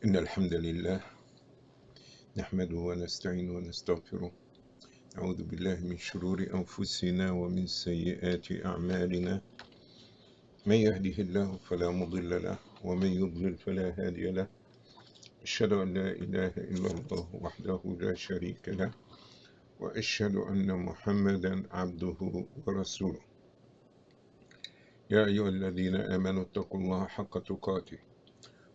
إن الحمد لله نحمده ونستعينه ونستغفره. نعوذ بالله من شرور أنفسنا ومن سيئات أعمالنا. من يهده الله فلا مضل له ومن يضلل فلا هادي له. أشهد أن لا إله إلا الله وحده لا شريك له، وأشهد أن محمدا عبده ورسوله. يا أيها الذين آمنوا اتقوا الله حق تقاته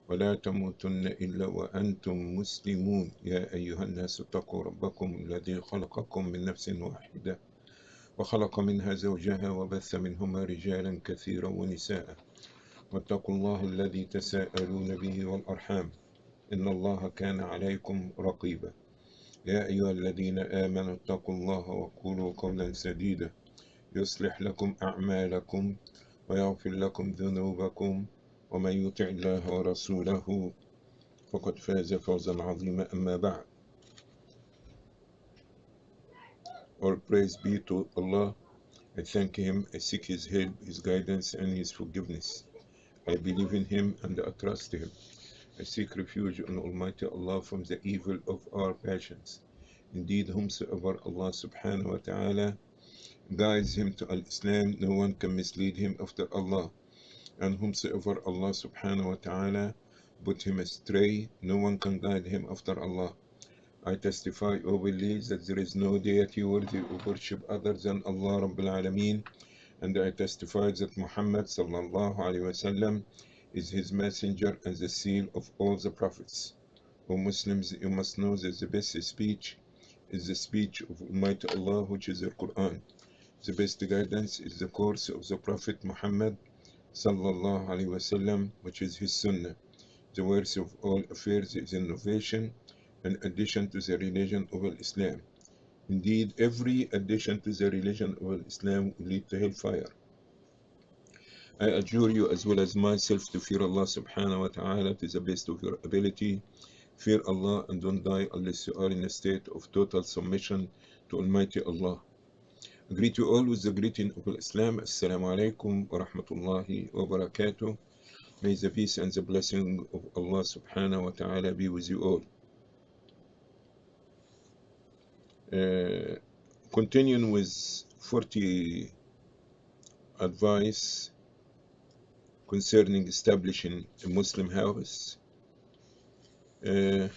ولا تموتن إلا وأنتم مسلمون. يا أيها الناس اتقوا ربكم الذي خلقكم من نفس واحدة وخلق منها زوجها وبث منهما رجالا كثيرا ونساء، واتقوا الله الذي تساءلون به والأرحام إن الله كان عليكم رقيبا. يا أيها الذين آمنوا اتقوا الله وقولوا قولا سديدا يصلح لكم أعمالكم ويغفر لكم ذنوبكم، ومن يطع الله ورسوله فقد فاز فوزا عظيما. أما بعد. All praise be to Allah. I thank Him, I seek His help, His guidance, and His forgiveness. I believe in Him and I trust Him. I seek refuge in Almighty Allah from the evil of our passions. Indeed, whomsoever Allah subhanahu wa ta'ala guides him to Al-Islam, no one can mislead him after Allah. And whomsoever Allah subhanahu wa ta'ala put him astray, no one can guide him after Allah. I testify, O believers, that there is no deity worthy of worship other than Allah Rabbil Alameen, and I testify that Muhammad sallallahu alaihi wasallam is his messenger and the seal of all the prophets. O Muslims, you must know that the best speech is the speech of Almighty Allah, which is the Quran. The best guidance is the course of the Prophet Muhammad sallallahu alaihi wasallam, which is his Sunnah. The worst of all affairs is innovation, an addition to the religion of Islam. Indeed, every addition to the religion of Islam will lead to hellfire. I adjure you as well as myself to fear Allah subhanahu wa ta'ala to the best of your ability. Fear Allah and don't die unless you are in a state of total submission to Almighty Allah. I greet you all with the greeting of Islam. Assalamu alaikum wa rahmatullahi wa barakatuh. May the peace and the blessing of Allah subhanahu wa ta'ala be with you all. Continuing with 40 advice concerning establishing a Muslim house. And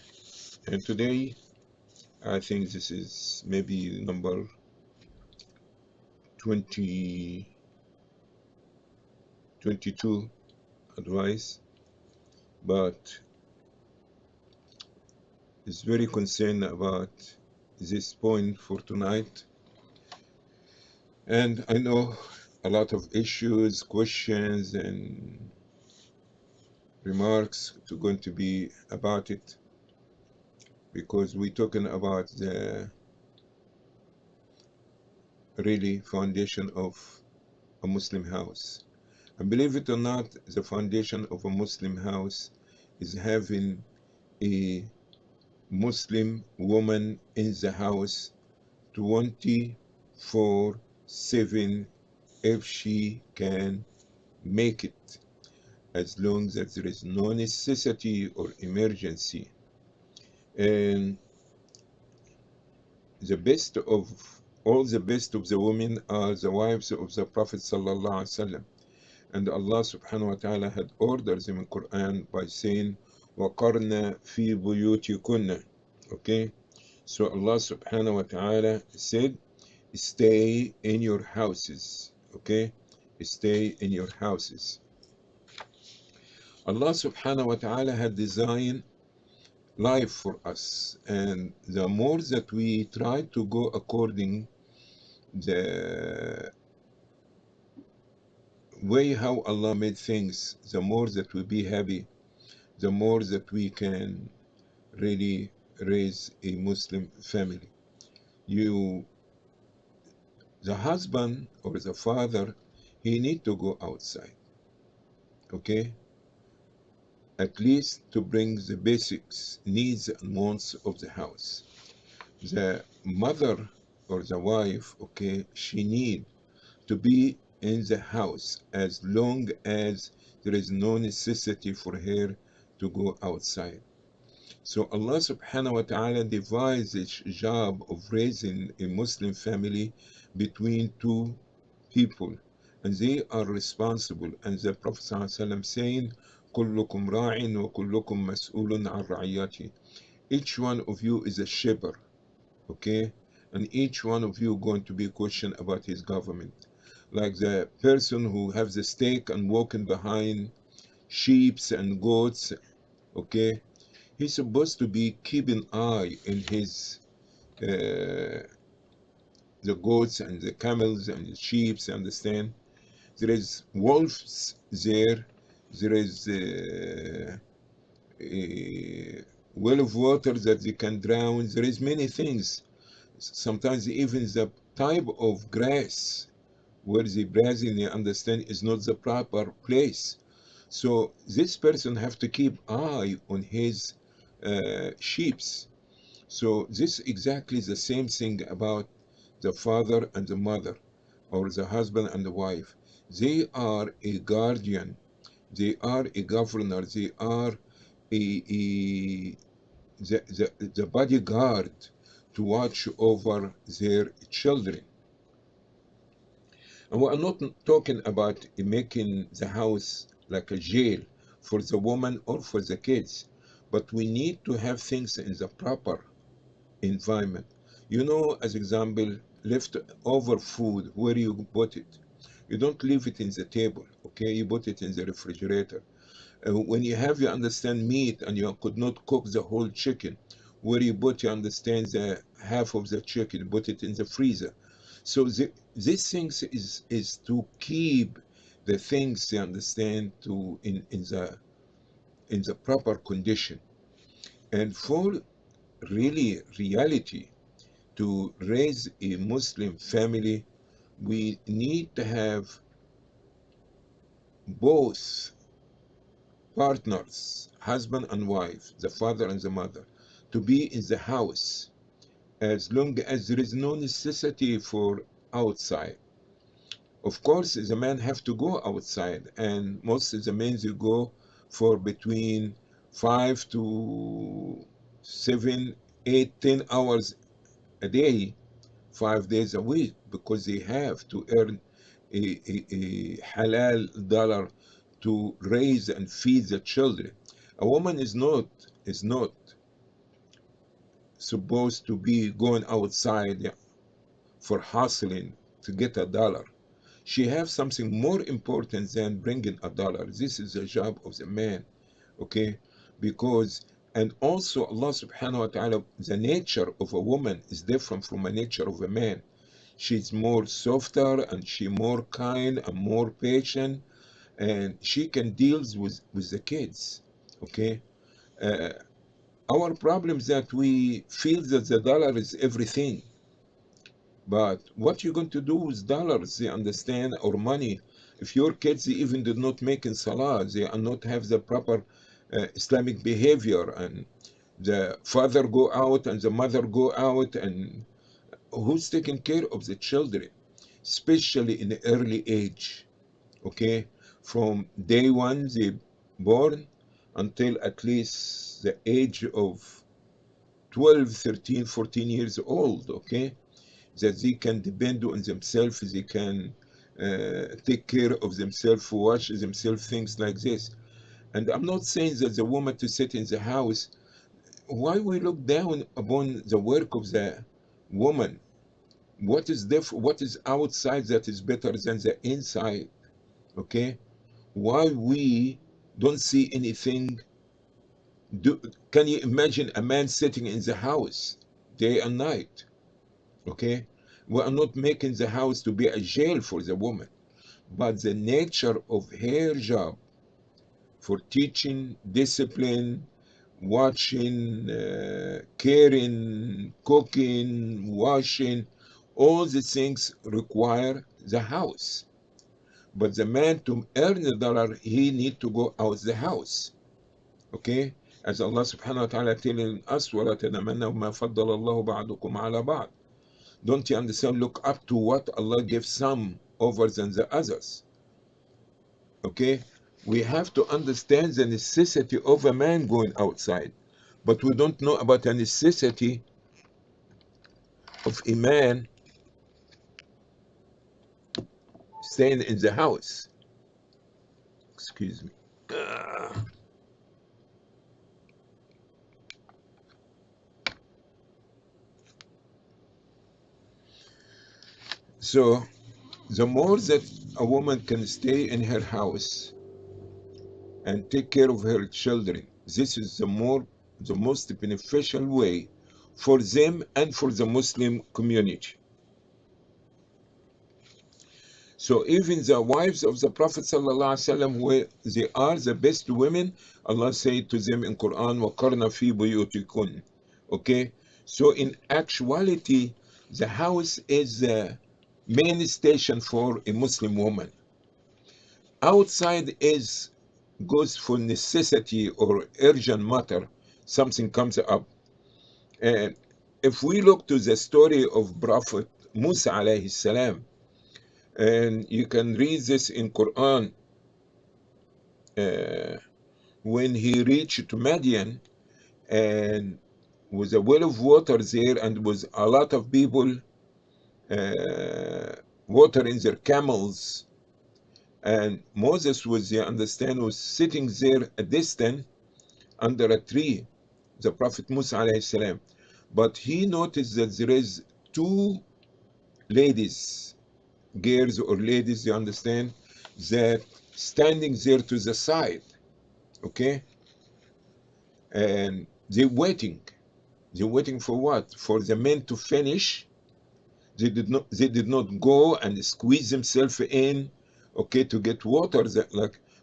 today, I think this is maybe number 22 advice, but it's very concerned about this point for tonight. And I know a lot of issues, questions, and remarks are going to be about it, because we're talking about the really foundation of a Muslim house. And believe it or not, the foundation of a Muslim house is having a Muslim woman in the house 24/7 if she can make it, as long as there is no necessity or emergency. And the best of all, the best of the women are the wives of the Prophet sallallahu alaihi wasallam. And Allah subhanahu wa ta'ala had ordered them in Quran by saying, وَقَرْنَ فِي بُيُوتِكُنَّ. Okay, so Allah subhanahu wa ta'ala said, stay in your houses. Okay, stay in your houses. Allah subhanahu wa ta'ala had designed life for us, and the more that we try to go according the way how Allah made things, the more that we be happy, the more that we can really raise a Muslim family. The husband or the father, he need to go outside, okay, at least to bring the basics needs and wants of the house. The mother or the wife, okay, she need to be in the house as long as there is no necessity for her to go outside. So Allah subhanahu wa ta'ala divides the job of raising a Muslim family between two people, and they are responsible. And the Prophet ﷺ saying, كلكم راع وكلكم مسؤول عن رعيته. Each one of you is a shepherd, okay? And each one of you going to be questioned about his government. Like the person who has the stake and walking behind sheep and goats, okay? He's supposed to be keeping eye in his the goats and the camels and the sheep. Understand? There is wolves there. There is a well of water that they can drown. There is many things. Sometimes even the type of grass where they grazing, you understand, is not the proper place. So this person have to keep eye on his sheeps. So this exactly the same thing about the father and the mother, or the husband and the wife. They are a guardian, they are a governor, they are a the bodyguard to watch over their children. And we are not talking about making the house like a jail for the woman or for the kids, but we need to have things in the proper environment. You know, as example, leftover food, where you put it. You don't leave it in the table, okay? You put it in the refrigerator. When you have, you understand, meat and you could not cook the whole chicken, where you put, you understand, the half of the chicken, put it in the freezer. So these things is to keep the things, you understand, to in the proper condition. And for really reality, to raise a Muslim family, we need to have both partners, husband and wife, the father and the mother, to be in the house as long as there is no necessity for outside. Of course, the men have to go outside, and most of the men they go for between 5 to 7, 8, 10 hours a day, 5 days a week, because they have to earn a halal dollar to raise and feed the children. A woman is not supposed to be going outside for hustling to get a dollar. She has something more important than bringing a dollar. This is the job of the man, okay? Because, and also Allah subhanahu wa ta'ala, the nature of a woman is different from the nature of a man. She's more softer and she more kind and more patient, and she can deal with the kids, okay? Uh, our problem is that we feel that the dollar is everything. But what you going to do with dollars, they understand, or money, if your kids even did not make in salah, they are not have the proper Islamic behavior, and the father go out and the mother go out, and who's taking care of the children, especially in the early age, okay? From day one they born until at least the age of 12, 13, 14 years old, okay? That they can depend on themselves, they can take care of themselves, wash themselves, things like this. And I'm not saying that the woman to sit in the house. Why we look down upon the work of the woman? What is what is outside that is better than the inside? Okay? Why we don't see anything? Can you imagine a man sitting in the house day and night? Okay? We are not making the house to be a jail for the woman, but the nature of her job for teaching, discipline, watching, caring, cooking, washing, all the things require the house. But the man to earn a dollar, he need to go out the house. Okay? As Allah subhanahu wa ta'ala telling us, وَلَا تَتَمَنَّوْا مَا فَضَّلَ اللَّهُ بَعْضُكُمْ عَلَى بَعْضٍ. Don't you understand? Look up to what Allah gives some over than the others. Okay? We have to understand the necessity of a man going outside. but we don't know about the necessity of a man staying in the house. Excuse me. So the more that a woman can stay in her house and take care of her children, this is the most beneficial way for them and for the Muslim community. So even the wives of the Prophet ﷺ, where they are the best women, Allah said to them in Quran, وَقَرْنَ فِي بُيُوتِكُنْ. Okay? So in actuality, the house is the main station for a Muslim woman. Outside is goes for necessity or urgent matter, something comes up. And if we look to the story of Prophet Musa alayhi salam, and you can read this in Quran, when he reached to Madian and with a well of water there and with a lot of people watering their camels, and Moses was, you understand, was sitting there a distant under a tree, the Prophet Musa alayhi salam. But he noticed that there is two ladies, girls or ladies, you understand, that standing there to the side, okay? And they're waiting. They're waiting for what? For the men to finish. They did not go and squeeze themselves in, okay, to get water,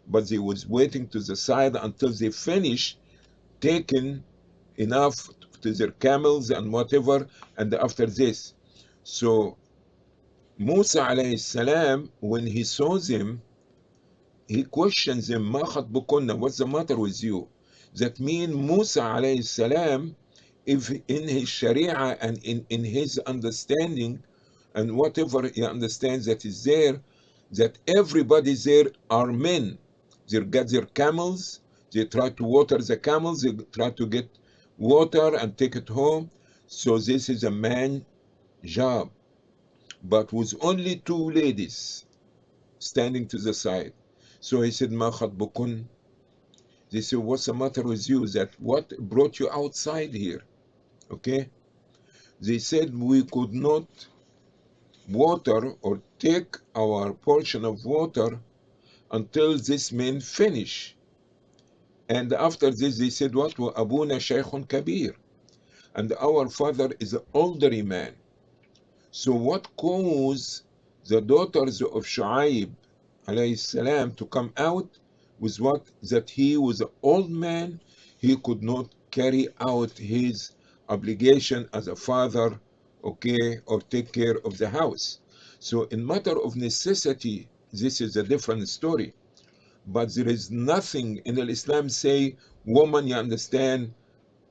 but they was waiting to the side until they finish taking enough to their camels and whatever, and after this. So Musa alayhi salam, when he saw them, he questions them, ما خطبكن, what's the matter with you? That means Musa alayhi salam, if in his sharia and in his understanding and whatever he understands that is there, that everybody there are men. They got their camels, they try to water the camels, they try to get water and take it home. So this is a man job, but with only two ladies standing to the side. So he said, ما خطبكن? They said, what's the matter with you? That what brought you outside here? Okay? They said, we could not water or take our portion of water until this man finish. And after this, they said, what? وَأَبُونَا شَيْخٌ كَبِيرٌ. And our father is an elderly man. So what caused the daughters of Shu'aib alayhi salam to come out was what? That he was an old man. He could not carry out his obligation as a father, okay, or take care of the house. So in matter of necessity, this is a different story. But there is nothing in Islam say, woman, you understand,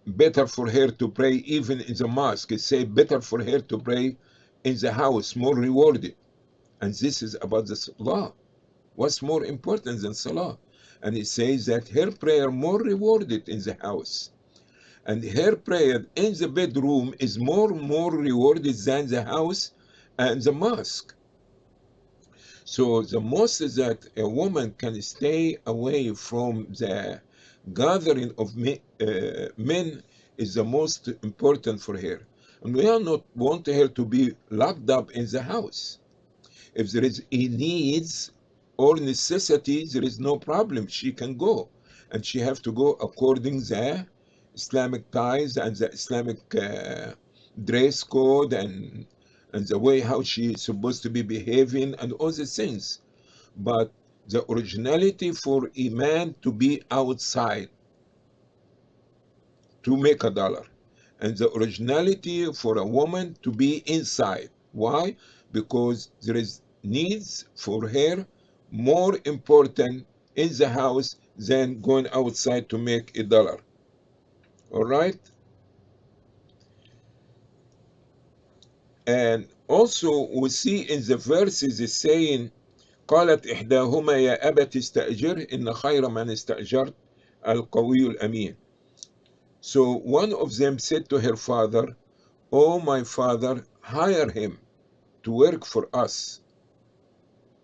better for her to pray even in the mosque. It say better for her to pray in the house, more rewarded. And this is about the salah. What's more important than salah? And it says that her prayer more rewarded in the house. And her prayer in the bedroom is more rewarded than the house and the mosque. So the most that a woman can stay away from the gathering of men is the most important for her. And we are not want her to be locked up in the house. If there is a needs or necessity, there is no problem. She can go. And she have to go according the Islamic ties and the Islamic dress code and the way how she is supposed to be behaving and all the things. But the originality for a man to be outside to make $1, and the originality for a woman to be inside. Why? Because there is needs for her more important in the house than going outside to make $1. All right? And also we see in the verses it's saying, قالت إحداهما يا أبت استأجره إن خير من استأجرت القوي الأمين. So one of them said to her father, "Oh, my father, hire him to work for us."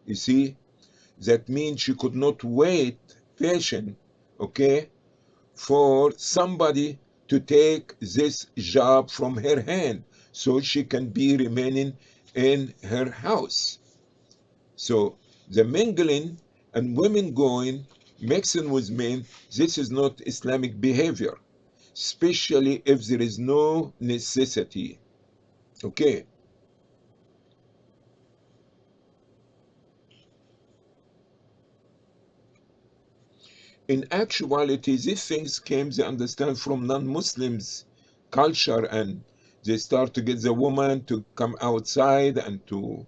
You see, that means she could not wait patient, okay, for somebody to take this job from her hand so she can be remaining in her house. So the mingling and women going, mixing with men, this is not Islamic behavior, especially if there is no necessity. Okay. In actuality, these things came, they understand, from non-Muslims culture, and they start to get the woman to come outside and to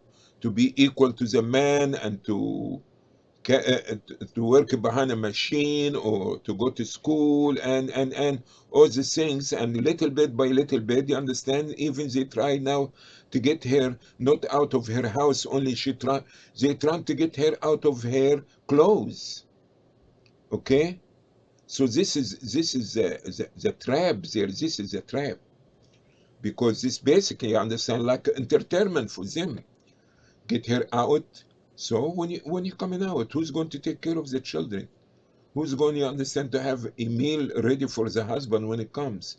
be equal to the man, and to work behind a machine or to go to school, and all these things. And little bit by little bit, you understand, even they try now to get her not out of her house only, they try to get her out of her clothes. Okay. So this is the trap there. This is the trap, because this basically, understand, like entertainment for them. Get her out. So when you coming out, who's going to take care of the children? Who's going to understand to have a meal ready for the husband when it comes?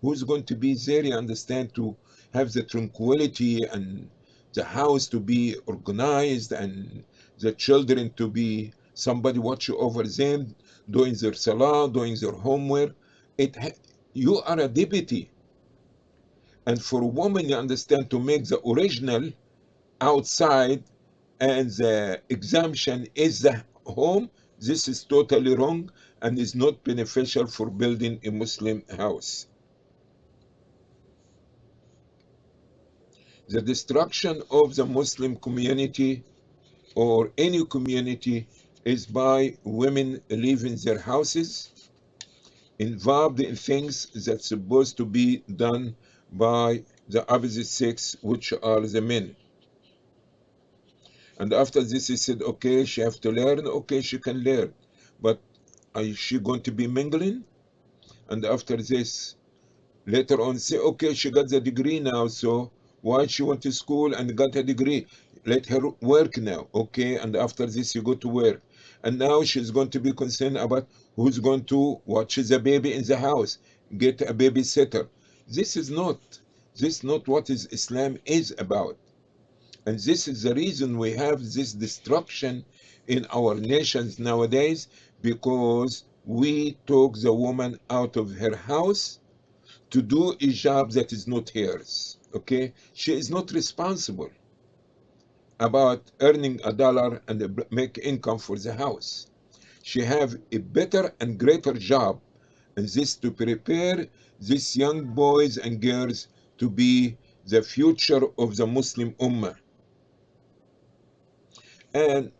Who's going to be there, you understand, to have the tranquility and the house to be organized and the children to be somebody watch over them, doing their salah, doing their homework. You are a deputy, and for a woman, you understand, to make the original outside and the exemption is the home. This is totally wrong and is not beneficial for building a Muslim house. The destruction of the Muslim community or any community is by women leaving their houses, involved in things that's supposed to be done by the opposite sex, which are the men. And after this, he said, okay, she have to learn. Okay, she can learn. But is she going to be mingling? And after this, later on, say, okay, she got the degree now, so why she went to school and got a degree? Let her work now, okay? And after this, you go to work. And now she's going to be concerned about who's going to watch the baby in the house, get a babysitter. This is not, this is not what is Islam is about. And this is the reason we have this destruction in our nations nowadays, because we took the woman out of her house to do a job that is not hers. Okay, she is not responsible about earning a dollar and make income for the house. She have a better and greater job, and this to prepare these young boys and girls to be the future of the Muslim Ummah. And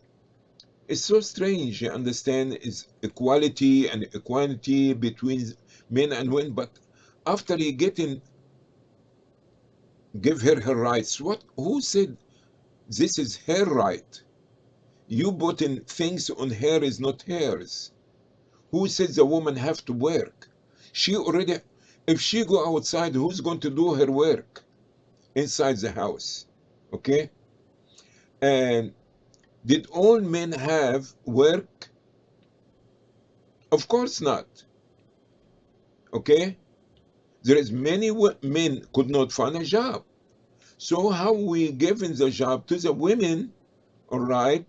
it's so strange, you understand, is equality and equality between men and women, but after you getting give her her rights, what, who said this is her right? You putting things on her is not hers. Who says the woman have to work? She already, if she go outside, who's going to do her work inside the house? Okay. And did all men have work? Of course not. Okay. There is many men could not find a job. So how we giving the job to the women, all right?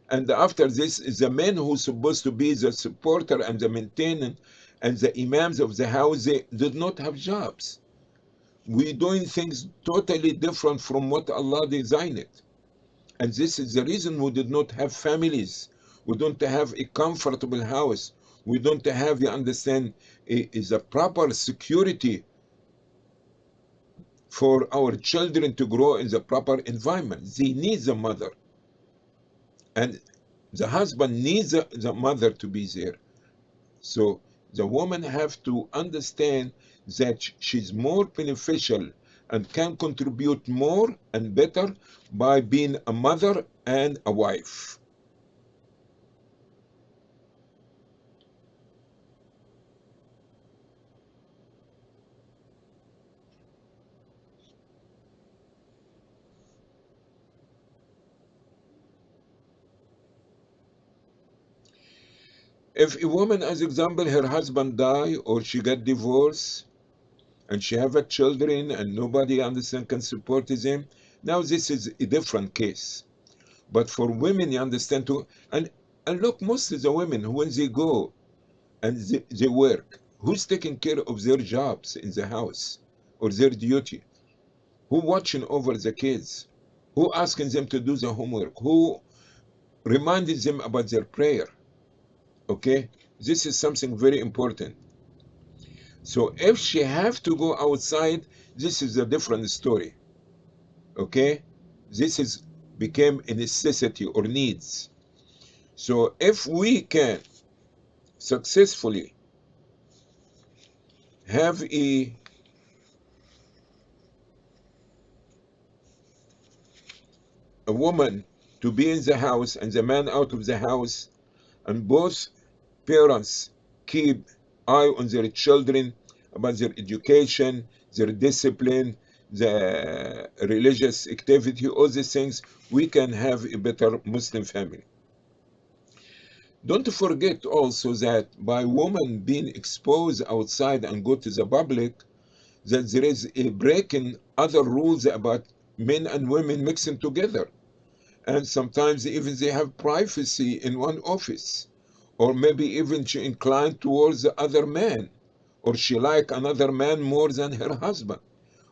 And after this, the men who supposed to be the supporter and the maintenance and the imams of the house, they did not have jobs. We doing things totally different from what Allah designed it. And this is the reason we did not have families. We don't have a comfortable house. We don't have, you understand, is a proper security for our children to grow in the proper environment. They need the mother, and the husband needs the mother to be there. So the woman have to understand that she's more beneficial and can contribute more and better by being a mother and a wife. If a woman, as example, her husband die or she get divorced and she have a children and nobody understand can support them, now this is a different case. But for women, you understand too, and look, most of the women when they go and they work, who's taking care of their jobs in the house or their duty? Who watching over the kids? Who asking them to do the homework? Who reminding them about their prayer? Okay, this is something very important. So if she have to go outside, this is a different story. Okay, this is became a necessity or needs. So if we can successfully have a woman to be in the house and the man out of the house, and both parents keep eye on their children about their education, their discipline, the religious activity, all these things, we can have a better Muslim family. Don't forget also that by women being exposed outside and go to the public, that there is a breaking other rules about men and women mixing together. And sometimes even they have privacy in one office, or maybe even she inclined towards the other man, or she like another man more than her husband.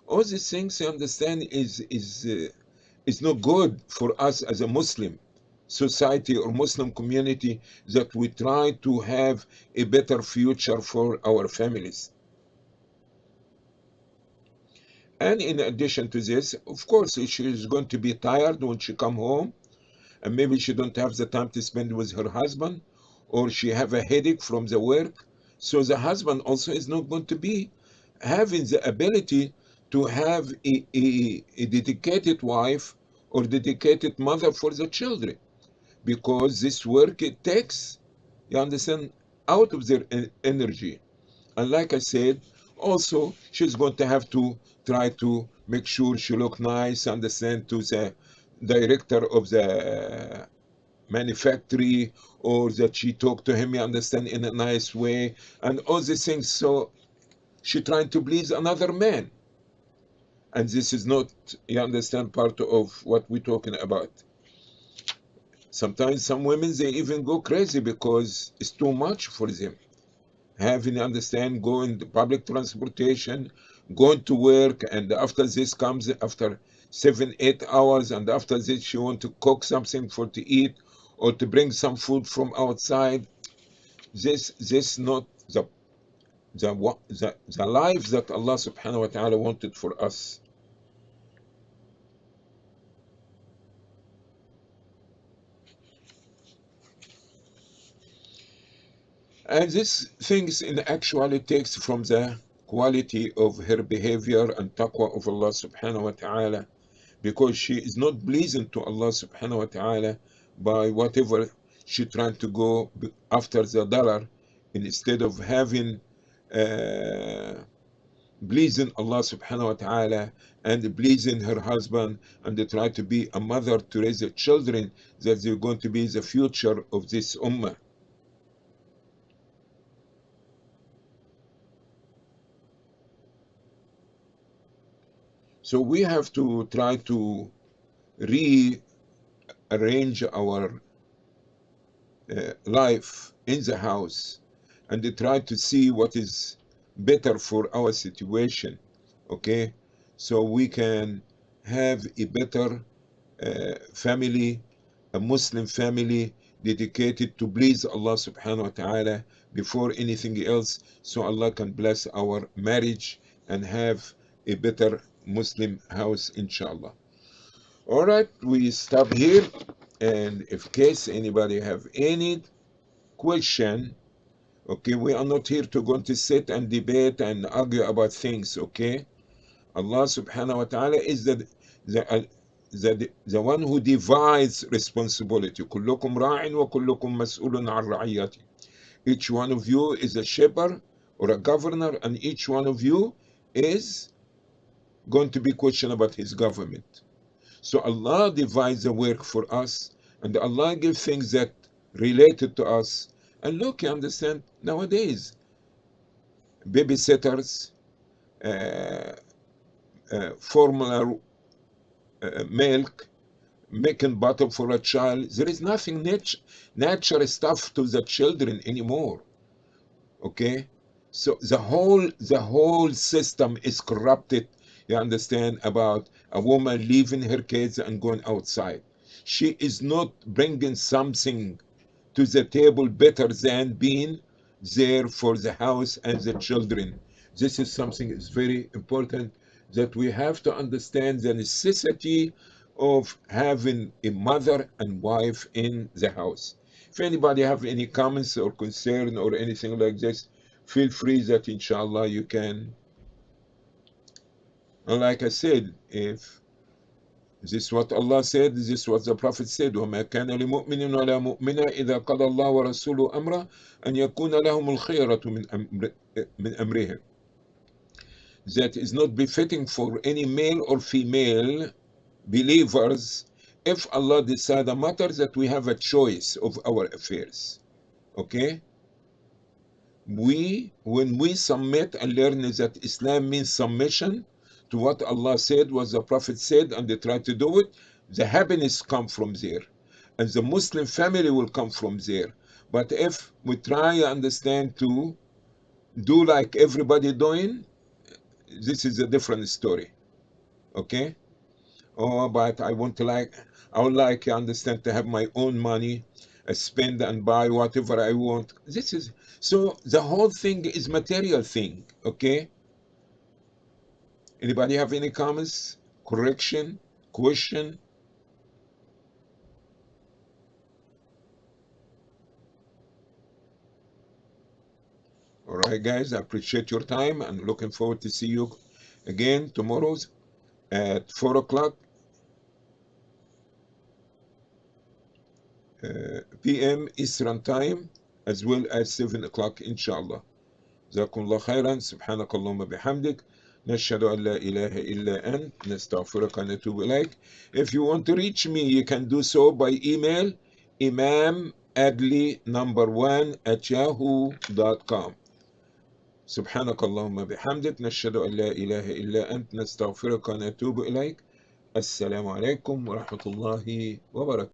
All these things, you understand, is not good for us as a Muslim society or Muslim community, that we try to have a better future for our families. And in addition to this, of course, she is going to be tired when she come home, and maybe she don't have the time to spend with her husband, or she have a headache from the work. So the husband also is not going to be having the ability to have a dedicated wife or dedicated mother for the children, because this work it takes, you understand, out of their energy. And like I said, also she's going to have to try to make sure she look nice, understand, to the director of the manufactory, or that she talk to him, you understand, in a nice way, and all these things. So she trying to please another man, and this is not, you understand, part of what we're talking about. Sometimes some women, they even go crazy because it's too much for them, having, understand, going to public transportation, going to work, and after this comes after 7 8 hours, and after this she want to cook something for to eat, or to bring some food from outside. This not the life that Allah subhanahu wa ta'ala wanted for us. And this things in actually takes from the quality of her behavior and taqwa of Allah subhanahu wa ta'ala, because she is not pleasing to Allah subhanahu wa ta'ala by whatever she trying to go after the dollar, instead of having uh, pleasing Allah subhanahu wa ta'ala and pleasing her husband, and they try to be a mother to raise the children that they're going to be the future of this ummah. So we have to try to rearrange our life in the house, and they try to see what is better for our situation. Okay, so we can have a better family, a Muslim family dedicated to please Allah subhanahu wa ta'ala before anything else, so Allah can bless our marriage and have a better Muslim house, inshallah. All right, we stop here, and if case anybody have any question, okay, we are not here to go to sit and debate and argue about things, okay? Allah subhanahu wa ta'ala is the, the one who divides responsibility. كلكم راع وكلكم مسؤول عن رعيته. Each one of you is a shepherd or a governor, and each one of you is going to be questioned about his government. So Allah divides the work for us, and Allah gives things that related to us, And look, you understand, nowadays, babysitters, uh, formula milk, making butter for a child. There is nothing natural stuff to the children anymore. Okay, so the whole system is corrupted. You understand, about a woman leaving her kids and going outside. She is not bringing something to the table better than being there for the house and the children. This is something is very important, that we have to understand the necessity of having a mother and wife in the house. If anybody have any comments or concern or anything like this, feel free that inshallah you can. And like I said, if this is what Allah said, this is what the Prophet said: وَمَا كَانَ لِمُؤْمِنٍ وَلَا مُؤْمِنَةٍ إِذَا قَضَى اللَّهُ وَرَسُولُهُ أَمْرًا أَنْ يَكُونَ لَهُمُ الْخِيَرَةُ مِنْ أَمْرِهِمْ. That is not befitting for any male or female believers, if Allah decide a matter, that we have a choice of our affairs. Okay? When we submit and learn that Islam means submission to what Allah said, what the Prophet said, and they try to do it, the happiness come from there, and the Muslim family will come from there. But if we try to understand to do like everybody doing, this is a different story. Okay? Oh, but I would like, you understand, to have my own money, spend and buy whatever I want. This is, so the whole thing is material thing. Okay? Anybody have any comments, correction, question? All right, guys, I appreciate your time and looking forward to see you again tomorrow at 4 o'clock p.m. Eastern Time, as well as 7 o'clock, inshallah. جزاكم الله خيرا. سبحانك اللهم بحمدك نشهد أن لا إله إلا أنت نستغفرك ونتوب إليك. If you want to reach me, you can do so by email, imamadly1@yahoo.com. سبحانك اللهم بحمدك نشهد أن لا إله إلا أنت نستغفرك ونتوب إليك. السلام عليكم ورحمة الله وبركاته.